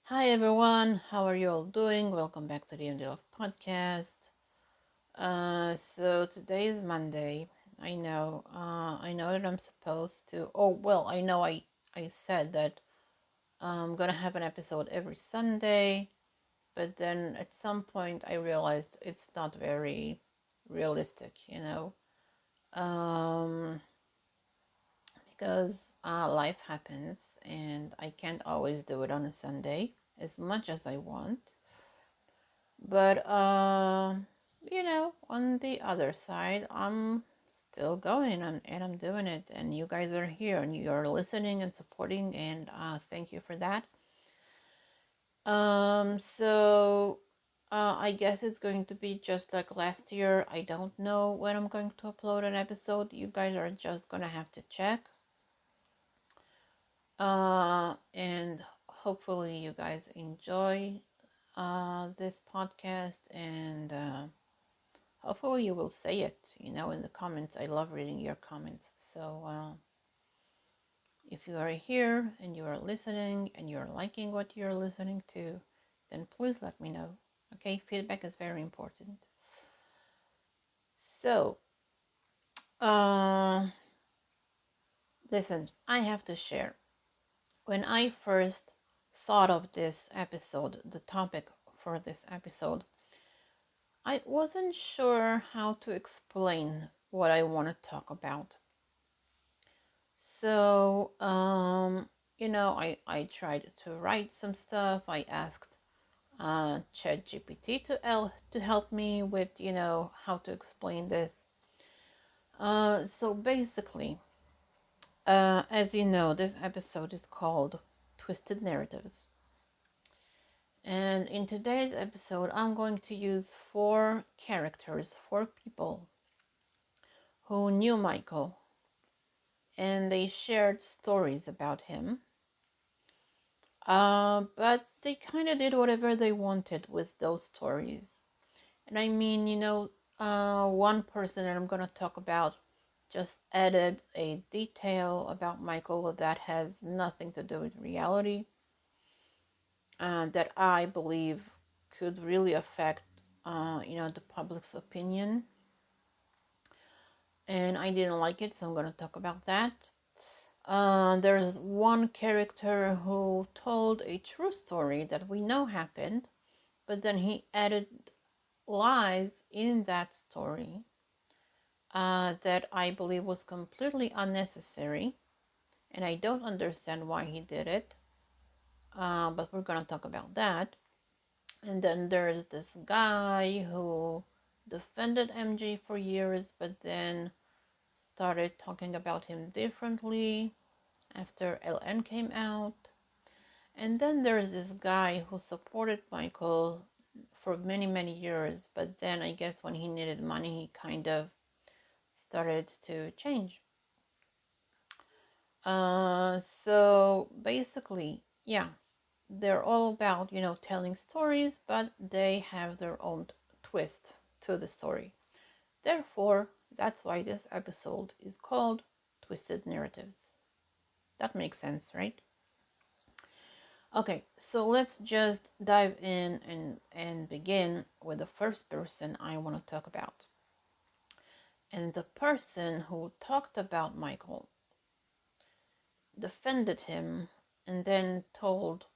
Hi everyone, how are you all doing? Welcome back to the mdlove podcast. So today is Monday. I know that I'm supposed to. Oh well, I said that I'm gonna have an episode every Sunday, but then at some point I realized it's not very realistic, because life happens and I can't always do it on a Sunday as much as I want. But on the other side, I'm still going and I'm doing it, and you guys are here and you're listening and supporting, and thank you for that. So I guess it's going to be just like last year. I don't know when I'm going to upload an episode. You guys are just gonna have to check. And hopefully you guys enjoy this podcast, and hopefully you will say it, in the comments. I love reading your comments. So if you are here and you are listening and you're liking what you're listening to, then please let me know. Okay, feedback is very important. So, uh, listen, I have to share. When I first thought of this episode, the topic for this episode, I wasn't sure how to explain what I want to talk about. So, I tried to write some stuff. I asked ChatGPT to help me with, how to explain this. So basically, as you know, this episode is called Twisted Narratives. And in today's episode, I'm going to use four characters, four people who knew Michael, and they shared stories about him. But they kind of did whatever they wanted with those stories. And I mean, one person that I'm going to talk about just added a detail about Michael that has nothing to do with reality, that I believe could really affect, the public's opinion. And I didn't like it, so I'm going to talk about that. There's one character who told a true story that we know happened, but then he added lies in that story that I believe was completely unnecessary, and I don't understand why he did it, but we're going to talk about that. And then there's this guy who defended MJ for years, but then started talking about him differently after LN came out. And then there's this guy who supported Michael for many, many years, but then I guess when he needed money, he kind of started to change. So basically, yeah, they're all about, telling stories, but they have their own twist to the story. Therefore, that's why this episode is called Twisted Narratives. That makes sense, right? Okay, so let's just dive in and begin with the first person I want to talk about. And the person who talked about Michael, defended him, and then told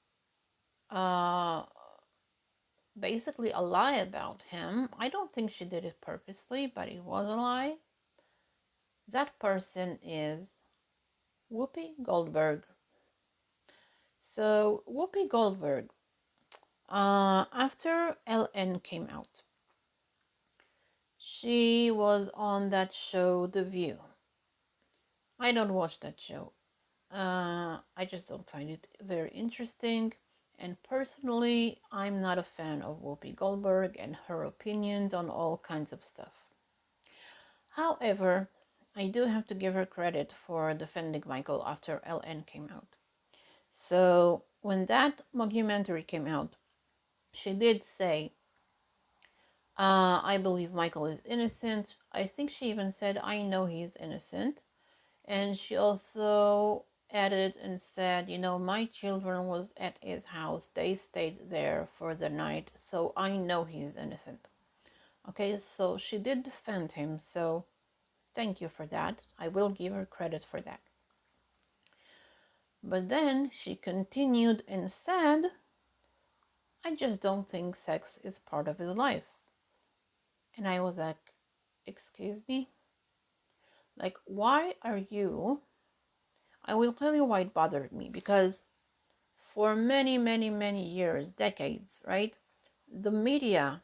uh, basically a lie about him. I don't think she did it purposely, but it was a lie. That person is Whoopi Goldberg. So Whoopi Goldberg, after LN came out, she was on that show, The View. I don't watch that show. I just don't find it very interesting. And personally, I'm not a fan of Whoopi Goldberg and her opinions on all kinds of stuff. However, I do have to give her credit for defending Michael after LN came out. So when that mockumentary came out, she did say, I believe Michael is innocent. I think she even said, I know he's innocent. And she also added and said, my children was at his house. They stayed there for the night, so I know he's innocent. Okay, so she did defend him, so thank you for that. I will give her credit for that. But then she continued and said, I just don't think sex is part of his life. And I was like, excuse me? Like, why are you? I will tell you why it bothered me, because for many, many, many years, decades, right? The media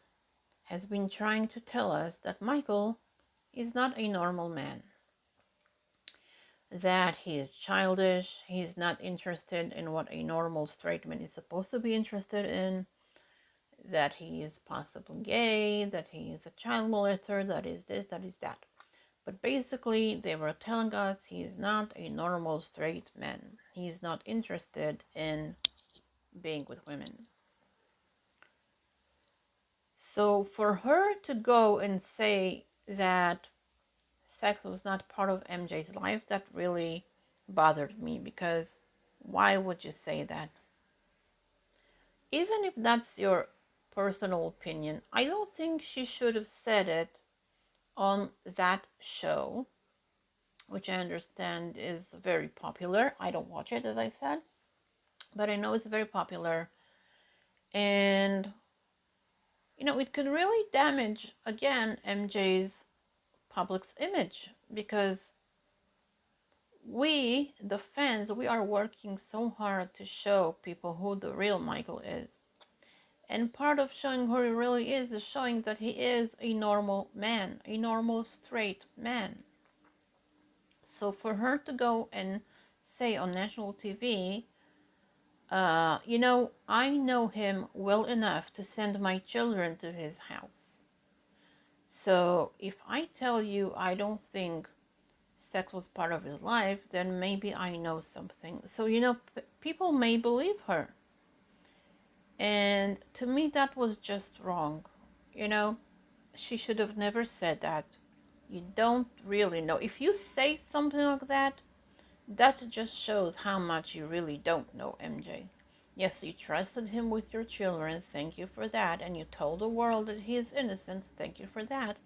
has been trying to tell us that Michael is not a normal man, that he is childish, he's not interested in what a normal straight man is supposed to be interested in, that he is possibly gay, that he is a child molester, that is this, that is that. But basically, they were telling us he is not a normal straight man. He is not interested in being with women. So for her to go and say that sex was not part of MJ's life, that really bothered me, because why would you say that? Even if that's your personal opinion, I don't think she should have said it on that show, which I understand is very popular. I don't watch it, as I said, but I know it's very popular. And, it could really damage, again, MJ's public's image, because we, the fans, we are working so hard to show people who the real Michael is. And part of showing who he really is showing that he is a normal man, a normal straight man. So for her to go and say on national TV, I know him well enough to send my children to his house. So if I tell you I don't think sex was part of his life, then maybe I know something. So, people may believe her. And to me, that was just wrong. She should have never said that. You don't really know. If you say something like that, that just shows how much you really don't know MJ. Yes, you trusted him with your children. Thank you for that. And you told the world that he is innocent. Thank you for that.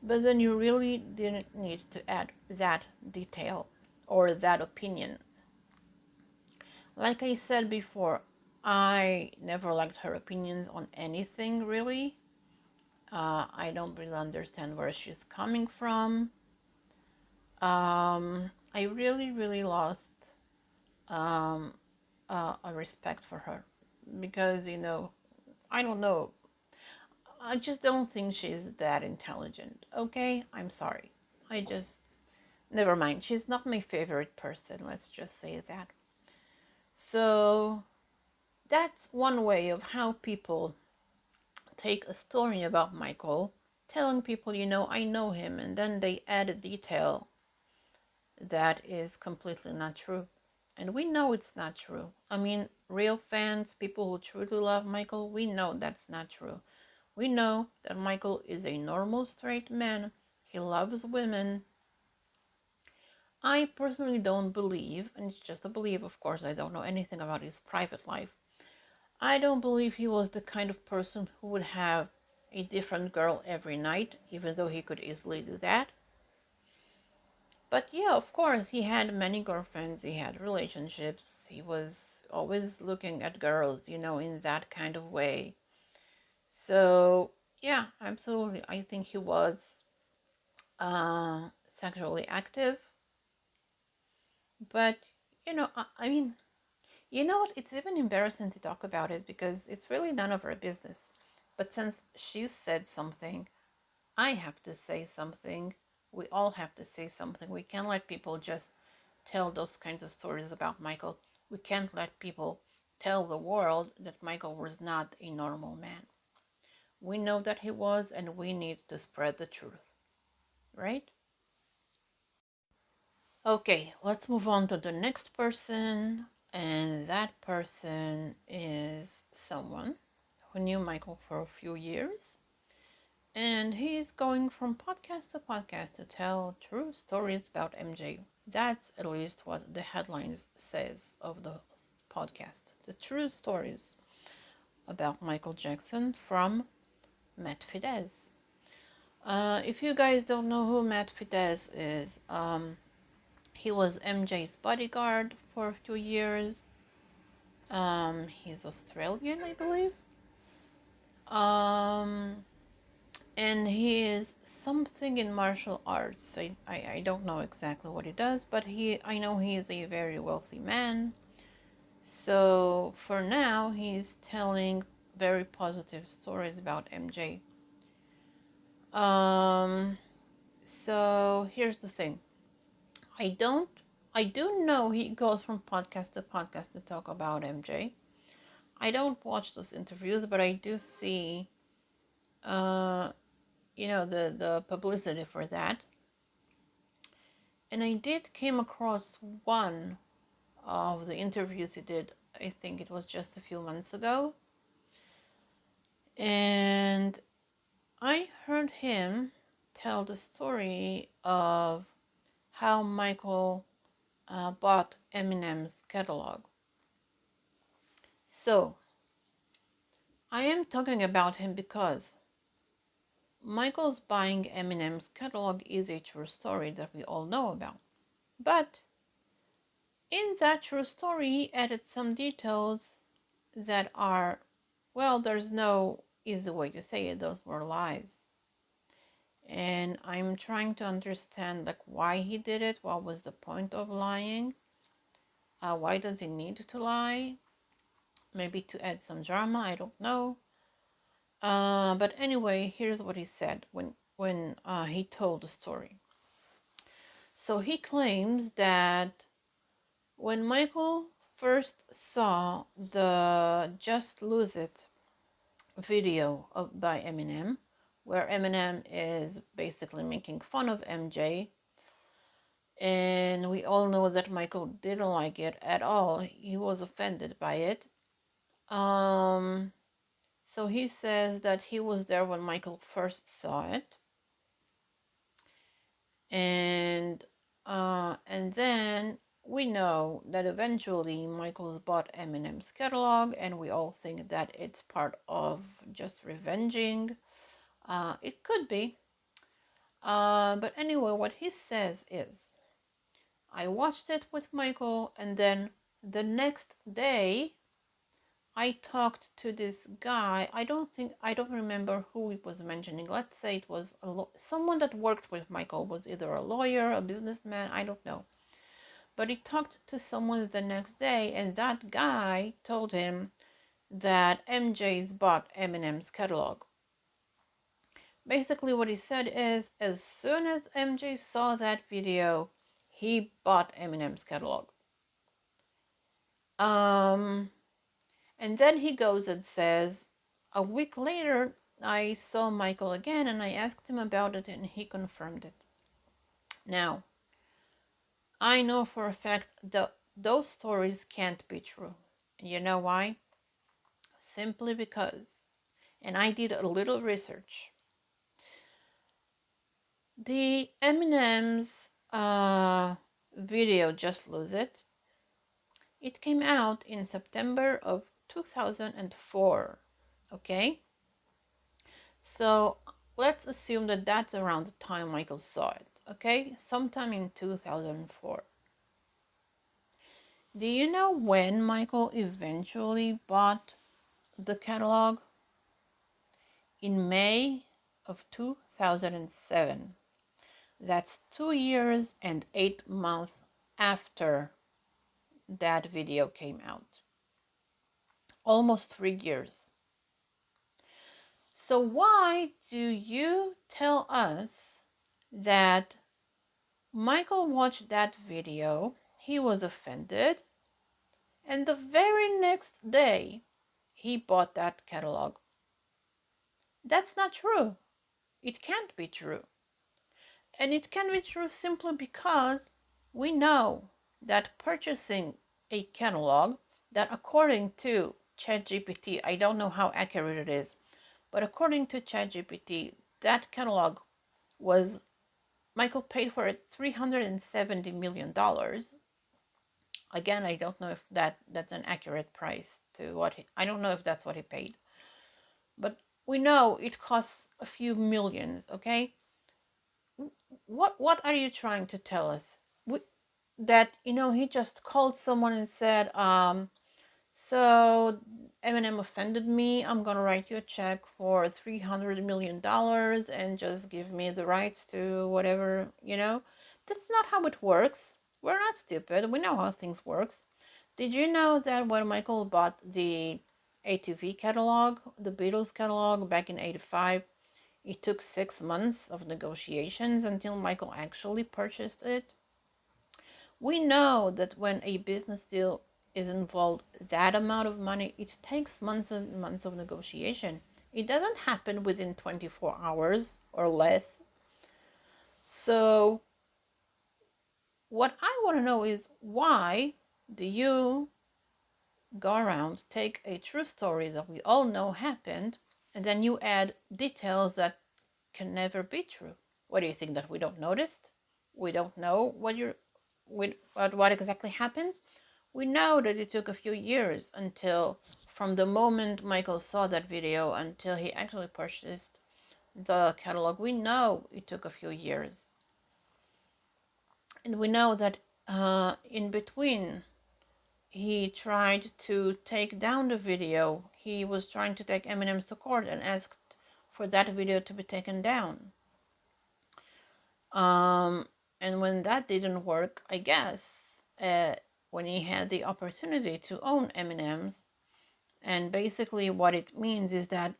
But then you really didn't need to add that detail or that opinion. Like I said before, I never liked her opinions on anything, really. I don't really understand where she's coming from. I really, really lost a respect for her, because, I don't know. I just don't think she's that intelligent. Okay, I'm sorry. Never mind. She's not my favorite person. Let's just say that. So that's one way of how people take a story about Michael, telling people, I know him, and then they add a detail that is completely not true. And we know it's not true. I mean, real fans, people who truly love Michael, we know that's not true. We know that Michael is a normal straight man. He loves women. I personally don't believe, and it's just a belief, of course, I don't know anything about his private life. I don't believe he was the kind of person who would have a different girl every night, even though he could easily do that. But yeah, of course, he had many girlfriends, he had relationships, he was always looking at girls, in that kind of way. So, yeah, absolutely. I think he was sexually active. But, I mean, you know what? It's even embarrassing to talk about it, because it's really none of our business. But since she said something, I have to say something. We all have to say something. We can't let people just tell those kinds of stories about Michael. We can't let people tell the world that Michael was not a normal man. We know that he was, and we need to spread the truth, right? Okay, let's move on to the next person. And that person is someone who knew Michael for a few years. And he's going from podcast to podcast to tell true stories about MJ. That's at least what the headlines says of the podcast. The true stories about Michael Jackson from Matt Fidesz. If you guys don't know who Matt Fidesz is, he was MJ's bodyguard for a few years. He's Australian, I believe. And he is something in martial arts. I don't know exactly what he does, but I know he is a very wealthy man. So for now, he's telling very positive stories about MJ. So here's the thing. I do know he goes from podcast to podcast to talk about MJ. I don't watch those interviews, but I do see, the publicity for that. And I did came across one of the interviews he did. I think it was just a few months ago. And I heard him tell the story of how Michael bought Eminem's catalog. So, I am talking about him because Michael's buying Eminem's catalog is a true story that we all know about. But in that true story, he added some details that are, well, there's no easy way to say it, those were lies. And I'm trying to understand like why he did it, what was the point of lying, why does he need to lie, maybe to add some drama, I don't know. But anyway, here's what he said when he told the story. So he claims that when Michael first saw the Just Lose It video by Eminem, where Eminem is basically making fun of MJ, and we all know that Michael didn't like it at all. He was offended by it. So he says that he was there when Michael first saw it, and then we know that eventually Michael's bought Eminem's catalog, and we all think that it's part of just revenging. It could be. But anyway, what he says is, I watched it with Michael, and then the next day, I talked to this guy. I don't remember who he was mentioning. Let's say it was someone that worked with Michael, was either a lawyer, a businessman, I don't know. But he talked to someone the next day, and that guy told him that MJ's bought Eminem's catalog. Basically, what he said is, as soon as MJ saw that video, he bought Eminem's catalog. And then he goes and says, a week later, I saw Michael again and I asked him about it and he confirmed it. Now, I know for a fact that those stories can't be true. You know why? Simply because, and I did a little research, the Eminem's video, Just Lose It, it came out in September of 2004, okay? So let's assume that that's around the time Michael saw it, okay? Sometime in 2004. Do you know when Michael eventually bought the catalog? In May of 2007. That's 2 years and 8 months after that video came out. Almost 3 years. So why do you tell us that Michael watched that video, he was offended, and the very next day he bought that catalog? That's not true. It can't be true. And it can be true simply because we know that purchasing a catalog that, according to ChatGPT, I don't know how accurate it is, but according to ChatGPT, that catalog was, Michael paid for it $370 million. Again, I don't know if that's an accurate price to what I don't know if that's what he paid. But we know it costs a few millions, okay? What are you trying to tell us? That, he just called someone and said, so Eminem offended me. I'm gonna write you a check for $300 million and just give me the rights to whatever, That's not how it works. We're not stupid. We know how things works. Did you know that when Michael bought the ATV catalog, the Beatles catalog back in '85, it took 6 months of negotiations until Michael actually purchased it? We know that when a business deal is involved, that amount of money, it takes months and months of negotiation. It doesn't happen within 24 hours or less. So what I want to know is, why do you go around, take a true story that we all know happened, and then you add details that can never be true? What do you think, that we don't notice? We don't know what exactly happened? We know that it took a few years until, from the moment Michael saw that video until he actually purchased the catalog, we know it took a few years. And we know that in between, he tried to take down the video. He was trying to take Eminem to court and asked for that video to be taken down. And when that didn't work, I guess, when he had the opportunity to own Eminem's, and basically what it means is that,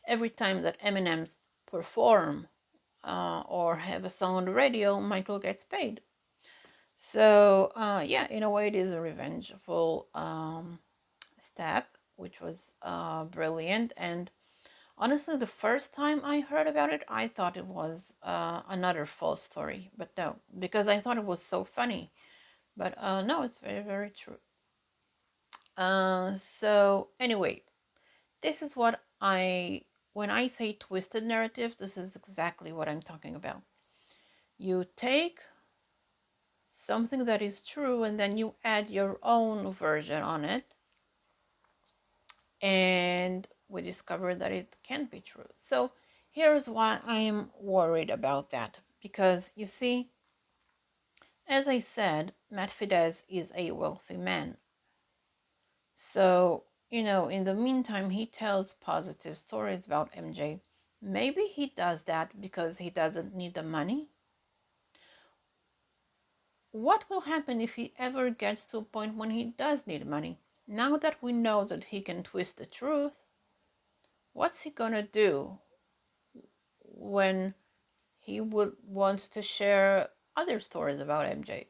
every time that Eminem's perform or have a song on the radio, Michael gets paid. So yeah, in a way, it is a revengeful step, which was brilliant. And honestly, the first time I heard about it, I thought it was another false story. But no, because I thought it was so funny. But no, it's very, very true. So anyway, this is what when I say twisted narrative, this is exactly what I'm talking about. You take something that is true and then you add your own version on it, and we discover that it can't be true. So here's why I am worried about that. Because you see, as I said, Matt Fidesz is a wealthy man. So, in the meantime, he tells positive stories about MJ. Maybe he does that because he doesn't need the money. What will happen if he ever gets to a point when he does need money? Now that we know that he can twist the truth, what's he gonna do when he would want to share other stories about MJ?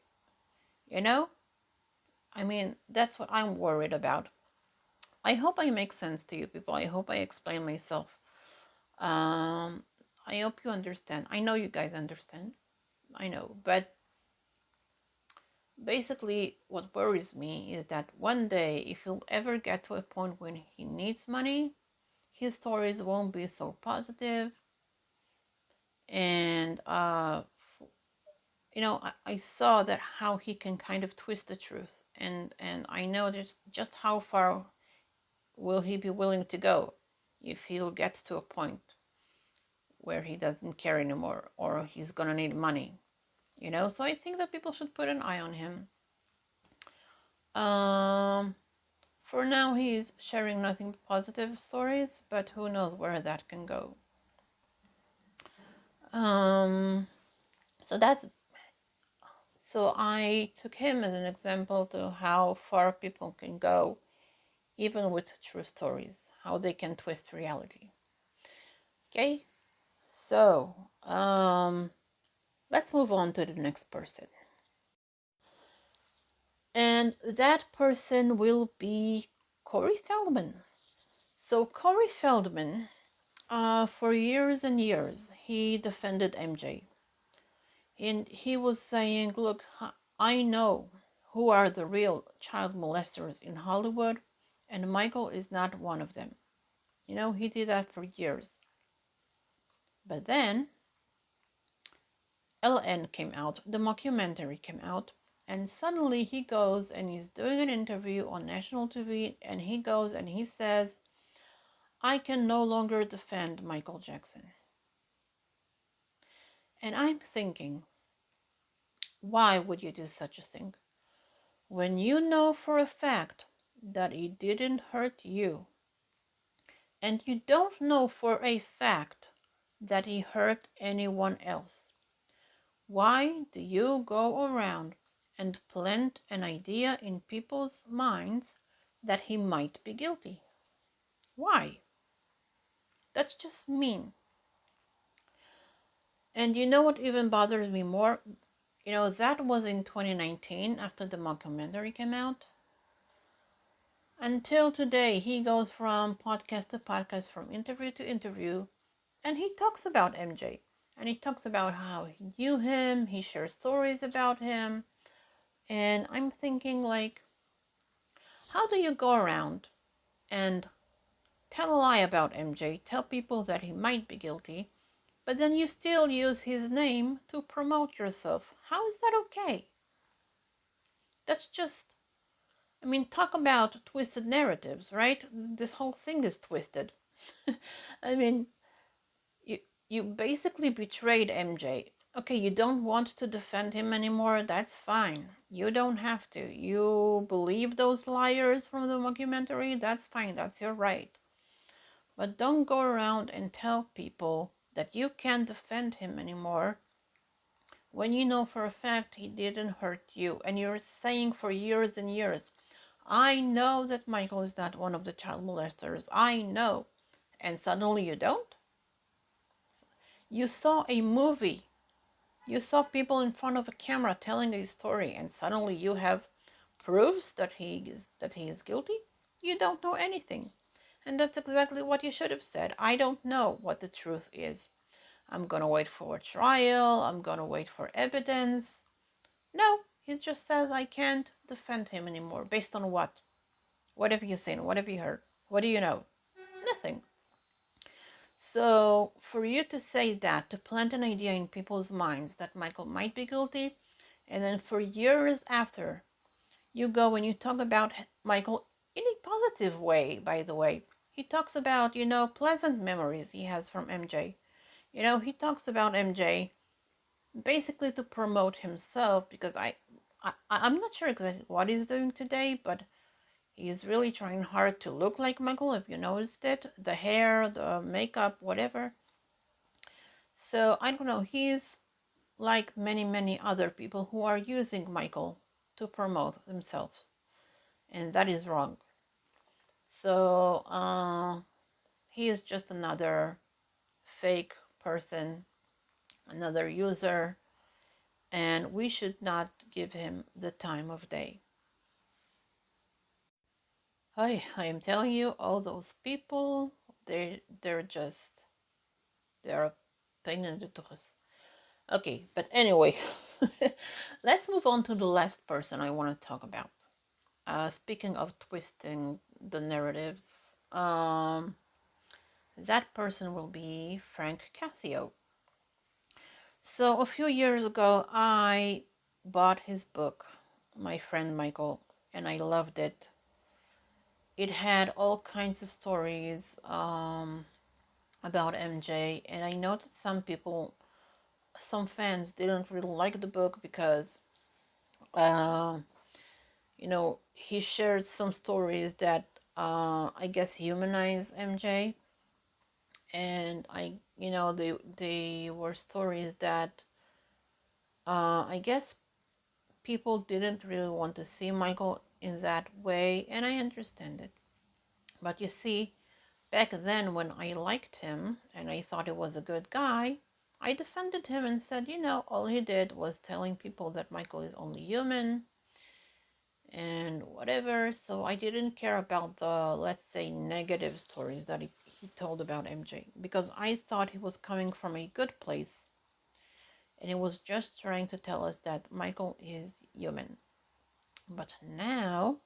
I mean, that's what I'm worried about. I hope I make sense to you people. I hope I explain myself. I hope you understand. I know you guys understand. I know. But basically, what worries me is that one day, if he'll ever get to a point when he needs money, his stories won't be so positive. And, I saw that how he can kind of twist the truth. And I know just how far will he be willing to go if he'll get to a point where he doesn't care anymore or he's going to need money. So I think that people should put an eye on him. For now, he's sharing nothing but positive stories, but who knows where that can go. So I took him as an example to how far people can go, even with true stories, how they can twist reality. Okay, so let's move on to the next person. And that person will be Corey Feldman. So Corey Feldman, for years and years, he defended MJ. And he was saying, look, I know who are the real child molesters in Hollywood, and Michael is not one of them. He did that for years. But then LN came out, the mockumentary came out, and suddenly he goes and he's doing an interview on national TV, and he goes and he says, I can no longer defend Michael Jackson. And I'm thinking, why would you do such a thing? When you know for a fact that he didn't hurt you, and you don't know for a fact that he hurt anyone else, why do you go around and plant an idea in people's minds that he might be guilty? Why? That's just mean. And you know what even bothers me more? That was in 2019 after the mockumentary came out. Until today, he goes from podcast to podcast, from interview to interview, and he talks about MJ. And he talks about how he knew him, he shares stories about him. And I'm thinking, like, how do you go around and tell a lie about MJ, tell people that he might be guilty, but then you still use his name to promote yourself? How is that okay? That's just, talk about twisted narratives, right? This whole thing is twisted. I mean, you you basically betrayed MJ. Okay, you don't want to defend him anymore. That's fine. You don't have to. You believe those liars from the documentary. That's fine. That's your right. But don't go around and tell people that you can't defend him anymore when you know for a fact he didn't hurt you, and you're saying for years and years, I know that Michael is not one of the child molesters. I know. And suddenly you don't? You saw a movie. You saw people in front of a camera telling a story, and suddenly you have proofs that he is guilty? You don't know anything. And that's exactly what you should have said. I don't know what the truth is. I'm going to wait for a trial. I'm going to wait for evidence. No, he just says I can't defend him anymore. Based on what? What have you seen? What have you heard? What do you know? Nothing. So for you to say that, to plant an idea in people's minds that Michael might be guilty, and then for years after, you go and you talk about Michael in a positive way, by the way. He talks about, pleasant memories he has from MJ. He talks about MJ basically to promote himself, because I'm not sure exactly what he's doing today, but he's really trying hard to look like Michael, if you noticed it. The hair, the makeup, whatever. So I don't know, he's like many, many other people who are using Michael to promote themselves. And that is wrong. So he is just another fake person, another user, and we should not give him the time of day. I am telling you, all those people, they're a pain in the tuchus. Okay, but anyway, let's move on to the last person I want to talk about. Speaking of twisting the narratives, that person will be Frank Cassio. So a few years ago, I bought his book, My Friend Michael, and I loved it. It had all kinds of stories about MJ, and I know that some fans didn't really like the book because, he shared some stories that I guess humanize MJ, and they were stories that I guess people didn't really want to see Michael in that way, and I understand it. But you see, back then when I liked him and I thought he was a good guy, I defended him and said, all he did was telling people that Michael is only human and whatever. So I didn't care about the, let's say, negative stories that he told about MJ, because I thought he was coming from a good place, and he was just trying to tell us that Michael is human. But now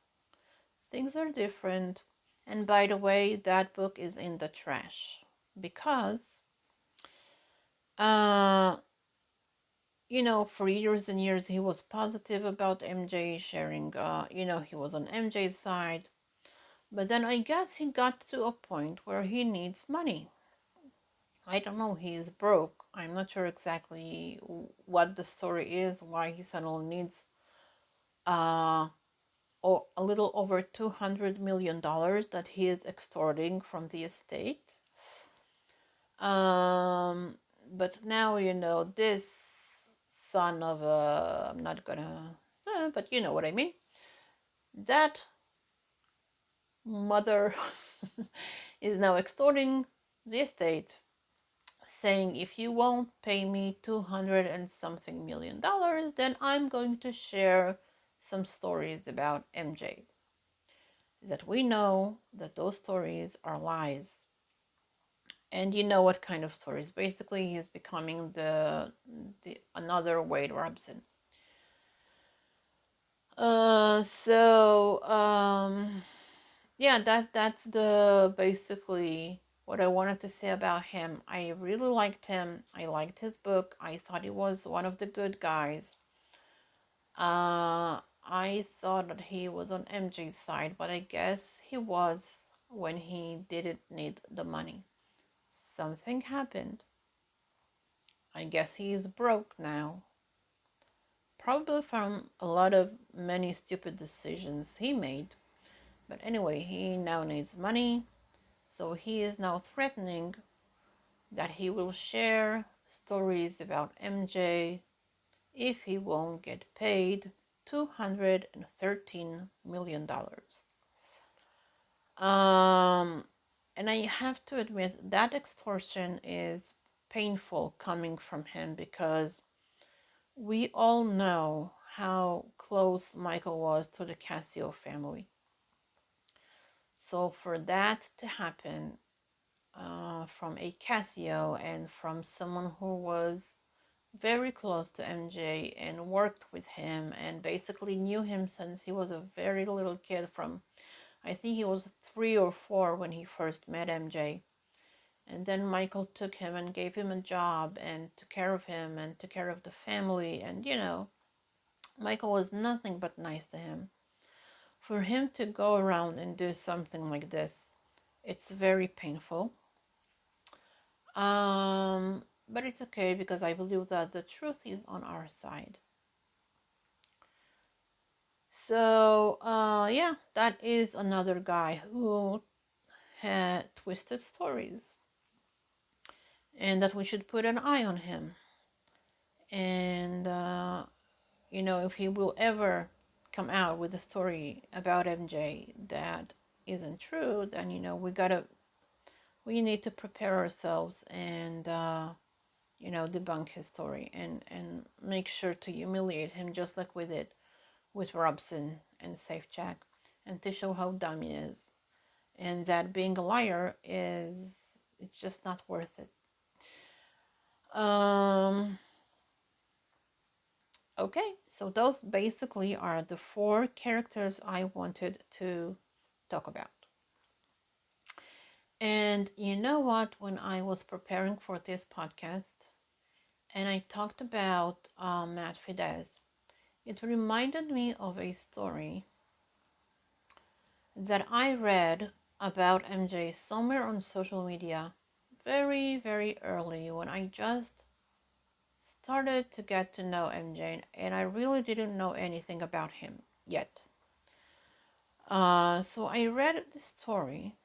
things are different. And by the way, that book is in the trash, because Uh, for years and years, he was positive about MJ sharing, he was on MJ's side. But then I guess he got to a point where he needs money. I don't know, he's broke. I'm not sure exactly what the story is, why he suddenly needs uh, a little over $200 million that he is extorting from the estate. But now, this son of a, I'm not gonna, but you know what I mean. That mother is now extorting the estate, saying, if you won't pay me 200 and something $1 million, then I'm going to share some stories about MJ. That we know that those stories are lies. And you know what kind of stories. Basically, he's becoming the another Wade Robson. Yeah, that's the basically what I wanted to say about him. I really liked him. I liked his book. I thought he was one of the good guys. I thought that he was on MJ's side, but I guess he was when he didn't need the money. Something happened. I guess he is broke now. Probably from a lot of many stupid decisions he made. But anyway, he now needs money. So he is now threatening that he will share stories about MJ if he won't get paid $213 million. And I have to admit that extortion is painful coming from him, because we all know how close Michael was to the Cassio family. So for that to happen from a Cassio and from someone who was very close to MJ and worked with him and basically knew him since he was a very little kid, from I think he was 3 or 4 when he first met MJ. And then Michael took him and gave him a job and took care of him and took care of the family. And, Michael was nothing but nice to him. For him to go around and do something like this, it's very painful. But it's okay, because I believe that the truth is on our side. So, yeah, that is another guy who had twisted stories, and that we should put an eye on him. And, if he will ever come out with a story about MJ that isn't true, then, we need to prepare ourselves and, debunk his story and make sure to humiliate him, just like we did with Robson and Safe Jack, and to show how dumb he is, and that being a liar it's just not worth it. Okay, so those basically are the 4 characters I wanted to talk about. And you know what? When I was preparing for this podcast and I talked about Matt Fidesz, it reminded me of a story that I read about MJ somewhere on social media very, very early, when I just started to get to know MJ, and I really didn't know anything about him yet. So I read the story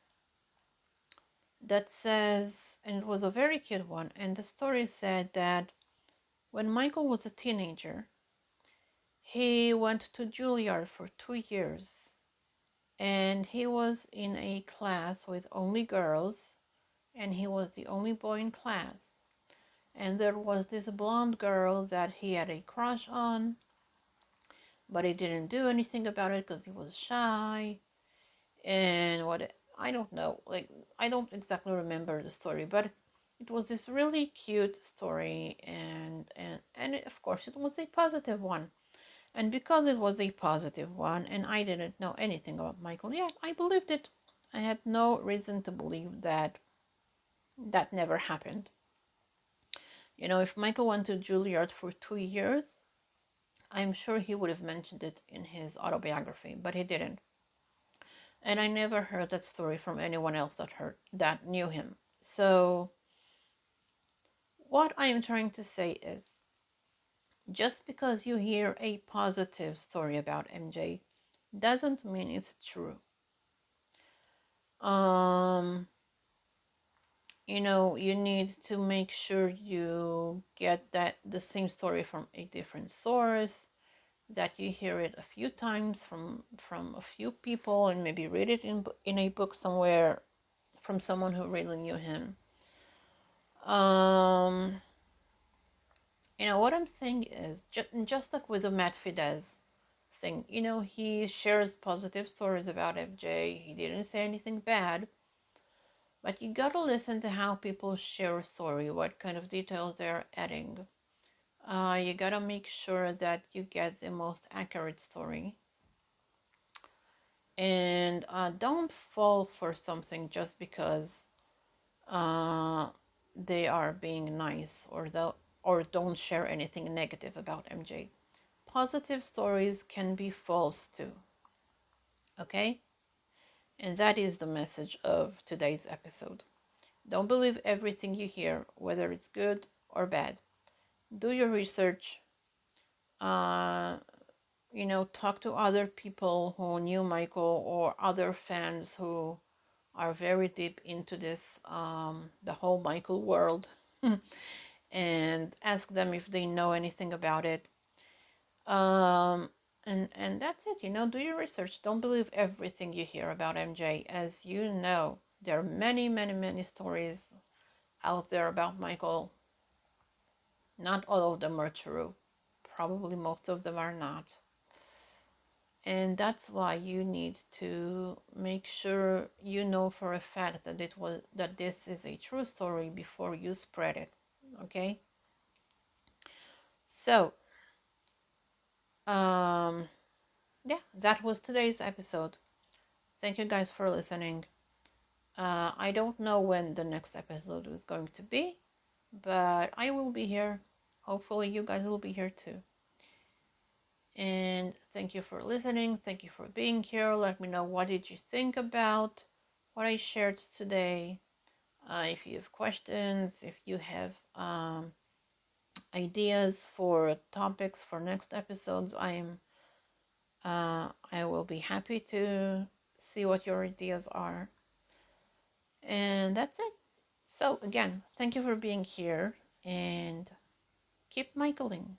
that says, and it was a very cute one, and the story said that when Michael was a teenager, he went to Juilliard for 2 years, and he was in a class with only girls, and he was the only boy in class. And there was this blonde girl that he had a crush on, but he didn't do anything about it because he was shy. And I don't know, I don't exactly remember the story, but it was this really cute story, and of course it was a positive one. And because it was a positive one and I didn't know anything about Michael, yeah, I believed it. I had no reason to believe that that never happened. You know, if Michael went to Juilliard for 2 years, I'm sure he would have mentioned it in his autobiography, but he didn't. And I never heard that story from anyone else that knew him. So what I am trying to say is, just because you hear a positive story about MJ doesn't mean it's true. Um, you need to make sure you get the same story from a different source, that you hear it a few times from a few people, and maybe read it in a book somewhere from someone who really knew him. What I'm saying is, just like with the Matt Fidesz thing, he shares positive stories about FJ. He didn't say anything bad, but you gotta listen to how people share a story, what kind of details they're adding. You gotta make sure that you get the most accurate story. And don't fall for something just because they are being nice, or don't share anything negative about MJ. Positive stories can be false too. Okay? And that is the message of today's episode. Don't believe everything you hear, whether it's good or bad. Do your research. Uh, talk to other people who knew Michael, or other fans who are very deep into this, the whole Michael world, and ask them if they know anything about it. And that's it. Do your research. Don't believe everything you hear about MJ. As you know, there are many, many, many stories out there about Michael. Not all of them are true. Probably most of them are not. And that's why you need to make sure you know for a fact that this is a true story before you spread it. Okay? So, yeah, that was today's episode. Thank you guys for listening. I don't know when the next episode is going to be, but I will be here. Hopefully you guys will be here too. And thank you for listening. Thank you for being here. Let me know, what did you think about what I shared today. If you have questions, if you have ideas for topics for next episodes, I will be happy to see what your ideas are. And that's it. So again, thank you for being here, and keep Michaeling.